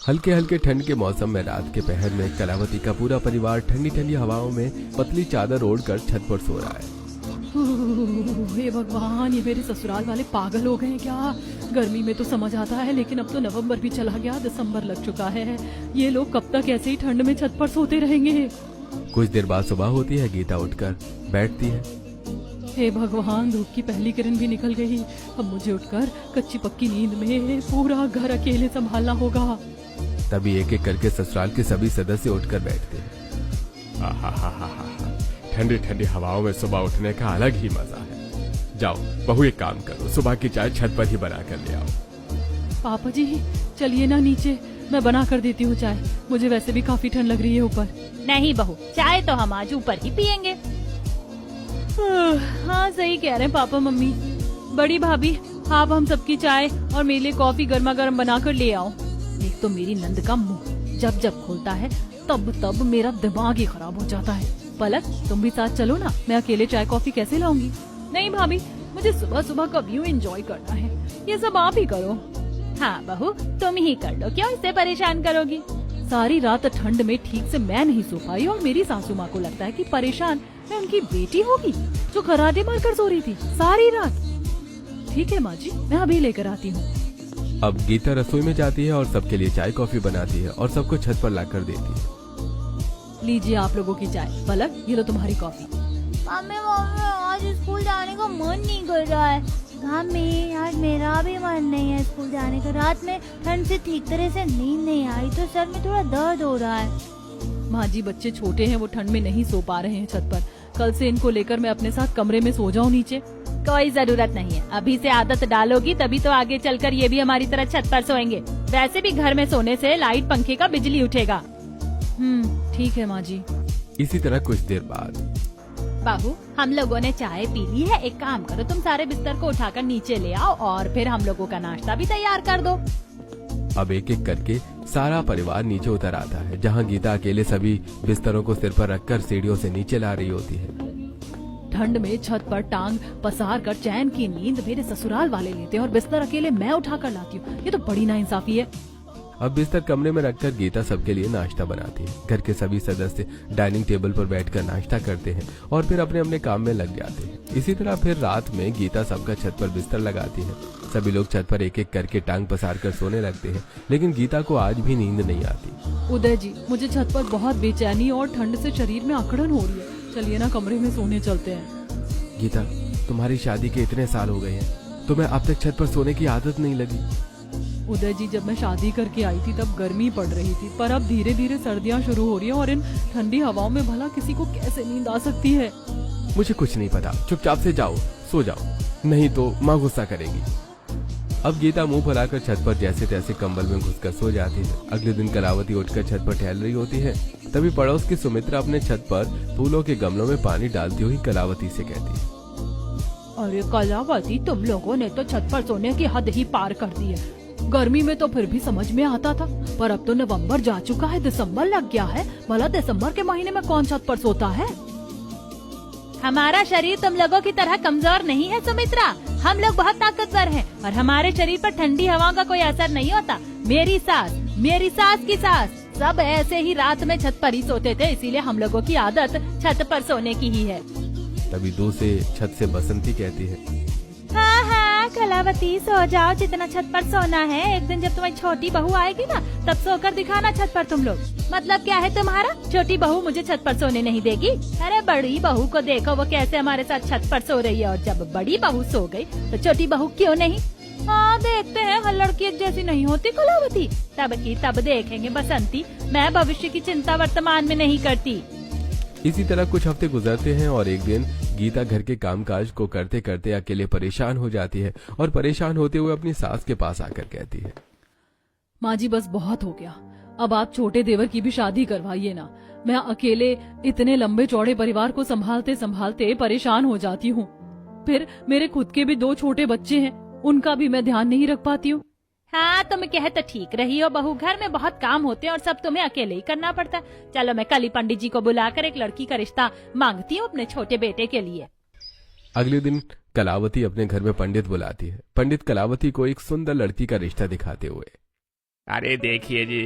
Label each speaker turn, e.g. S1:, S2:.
S1: हल्के हल्के ठंड के मौसम में रात के पहर में कलावती का पूरा परिवार ठंडी ठंडी हवाओं में पतली चादर ओढ़कर छत पर सो रहा है।
S2: हे भगवान, ये मेरे ससुराल वाले पागल हो गए हैं क्या? गर्मी में तो समझ आता है, लेकिन अब तो नवंबर भी चला गया, दिसंबर लग चुका है। ये लोग कब तक ऐसे ही ठंड में छत पर सोते रहेंगे?
S1: कुछ देर बाद सुबह होती है। गीता उठकर बैठती है।
S2: हे भगवान, धूप की पहली किरण भी निकल गई। अब मुझे उठकर कच्ची पक्की नींद में पूरा घर अकेले संभालना होगा।
S1: तभी एक एक करके ससुराल के सभी सदस्य उठकर बैठते हैं। ठंडी ठंडी हवाओं में सुबह उठने का अलग ही मजा है। जाओ बहू, एक काम करो, सुबह की चाय छत पर ही बना कर ले आओ।
S2: पापा जी चलिए ना नीचे, मैं बना कर देती हूँ चाय। मुझे वैसे भी काफी ठंड लग रही है ऊपर।
S3: नहीं बहू, चाय तो हम आज ऊपर ही पियेंगे।
S2: हाँ सही कह रहे हैं पापा मम्मी। बड़ी भाभी, आप हम सबकी चाय और मेरे लिए कॉफी गर्मा गर्म बना कर ले आओ। एक तो मेरी नंद का मुंह जब जब खोलता है तब तब मेरा दिमाग ही खराब हो जाता है। पलक, तुम भी साथ चलो ना, मैं अकेले चाय कॉफी कैसे लाऊंगी? नहीं भाभी, मुझे सुबह सुबह का व्यू एंजॉय करना है, ये सब आप ही करो।
S3: हाँ बहू, तुम ही कर लो, क्यों इसे परेशान करोगी?
S2: सारी रात ठंड में ठीक से मैं नहीं सो पाई और मेरी सासू माँ को लगता है कि परेशान मैं उनकी बेटी होगी जो खर्राटे मारकर सो रही थी सारी रात। ठीक है माँ जी, मैं अभी लेकर आती हूँ।
S1: अब गीता रसोई में जाती है और सबके लिए चाय कॉफी बनाती है और सबको छत पर लाकर देती है।
S2: लीजिए आप लोगों की चाय। पलक, ये लो तुम्हारी कॉफी।
S3: मम्मी आज स्कूल जाने का मन नहीं कर रहा है। मम्मी आज मेरा भी मन नहीं है स्कूल जाने का। रात में ठंड से ठीक तरह से नींद नहीं आई तो सर में थोड़ा दर्द हो रहा है।
S2: माँ जी, बच्चे छोटे हैं, वो ठंड में नहीं सो पा रहे हैं छत पर। कल से इनको लेकर मैं अपने साथ कमरे में सो जाऊँ नीचे।
S3: कोई जरूरत नहीं है, अभी से आदत डालोगी तभी तो आगे चलकर ये भी हमारी तरह छत पर सोएंगे। वैसे भी घर में सोने से लाइट पंखे का बिजली उठेगा।
S2: ठीक है माँ जी।
S1: इसी तरह कुछ देर बाद
S3: बाबू, हम लोगों ने चाय पी ली है, एक काम करो, तुम सारे बिस्तर को उठाकर नीचे ले आओ और फिर हम लोगों का नाश्ता भी तैयार कर दो।
S1: अब एक एक करके सारा परिवार नीचे उतर आता है, जहाँ गीता अकेले सभी बिस्तरों को सिर पर रखकर सीढ़ियों से नीचे ला रही होती है।
S2: ठंड में छत पर टांग पसार कर चैन की नींद मेरे ससुराल वाले लेते हैं और बिस्तर अकेले मैं उठा कर लाती हूँ। ये तो बड़ी नाइंसाफी है।
S1: अब बिस्तर कमरे में रखकर गीता सबके लिए नाश्ता बनाती है। घर के सभी सदस्य डाइनिंग टेबल पर बैठकर नाश्ता करते हैं और फिर अपने अपने काम में लग जाते हैं। इसी तरह फिर रात में गीता सबका छत पर बिस्तर लगाती है। सभी लोग छत पर एक एक करके टांग पसार कर सोने लगते हैं, लेकिन गीता को आज भी नींद नहीं आती।
S2: उदय जी, मुझे छत पर बहुत बेचैनी और ठंड से शरीर में अकड़न हो रही है। चलिए ना कमरे में सोने चलते हैं।
S1: गीता, तुम्हारी शादी के इतने साल हो गए हैं, तुम्हें अब तक छत पर सोने की आदत नहीं लगी?
S2: उदय जी, जब मैं शादी करके आई थी तब गर्मी पड़ रही थी, पर अब धीरे धीरे सर्दियाँ शुरू हो रही हैं और इन ठंडी हवाओं में भला किसी को कैसे नींद आ सकती है?
S1: मुझे कुछ नहीं पता, चुपचाप से जाओ, सो जाओ, नहीं तो माँ गुस्सा करेगी। अब गीता मुंह फैलाकर छत पर जैसे तैसे कंबल में घुसकर सो जाती है। अगले दिन कलावती उठकर छत पर टहल रही होती है। तभी पड़ोस की सुमित्रा अपने छत पर फूलों के गमलों में पानी डालती हुई कलावती से कहती है,
S2: अरे कलावती, तुम लोगों ने तो छत पर सोने की हद ही पार कर दी है। गर्मी में तो फिर भी समझ में आता था, पर अब तो नवंबर जा चुका है, दिसंबर लग गया है। भला दिसंबर के महीने में कौन छत पर सोता है?
S3: हमारा शरीर तुम लोगों की तरह कमजोर नहीं है सुमित्रा, हम लोग बहुत ताकतवर हैं और हमारे शरीर पर ठंडी हवाओं का कोई असर नहीं होता। मेरी सास की सास सब ऐसे ही रात में छत पर ही सोते थे, इसीलिए हम लोगों की आदत छत पर सोने की ही है।
S1: तभी दूर से छत से बसंती कहती है,
S3: हाँ कलावती, सो जाओ, जितना छत पर सोना है। एक दिन जब तुम्हारी छोटी बहू आएगी ना, तब सोकर दिखाना छत पर तुम लोग। मतलब क्या है तुम्हारा? छोटी बहू मुझे छत पर सोने नहीं देगी? अरे बड़ी बहू को देखो, वो कैसे हमारे साथ छत पर सो रही है, और जब बड़ी बहू सो गई तो छोटी बहू क्यों नहीं? हाँ देखते हैं, हर लड़की एक जैसी नहीं होती कलावती। तब की तब देखेंगे बसंती, मैं भविष्य की चिंता वर्तमान में नहीं करती।
S1: इसी तरह कुछ हफ्ते गुजरते हैं और एक दिन गीता घर के कामकाज को करते करते अकेले परेशान हो जाती है और परेशान होते हुए अपनी सास के पास आकर कहती है,
S2: माँ जी बस बहुत हो गया, अब आप छोटे देवर की भी शादी करवाइए ना। मैं अकेले इतने लंबे चौड़े परिवार को संभालते संभालते परेशान हो जाती हूँ। फिर मेरे खुद के भी 2 छोटे बच्चे हैं, उनका भी मैं ध्यान नहीं रख पाती हूँ।
S3: हाँ तुम कह तो ठीक रही हो बहू, घर में बहुत काम होते हैं और सब तुम्हें अकेले ही करना पड़ता है। चलो मैं कल ही पंडित जी को बुलाकर एक लड़की का रिश्ता मांगती हूँ अपने छोटे बेटे के लिए।
S1: अगले दिन कलावती अपने घर में पंडित बुलाती है। पंडित कलावती को एक सुंदर लड़की का रिश्ता दिखाते हुए,
S4: अरे देखिए जी,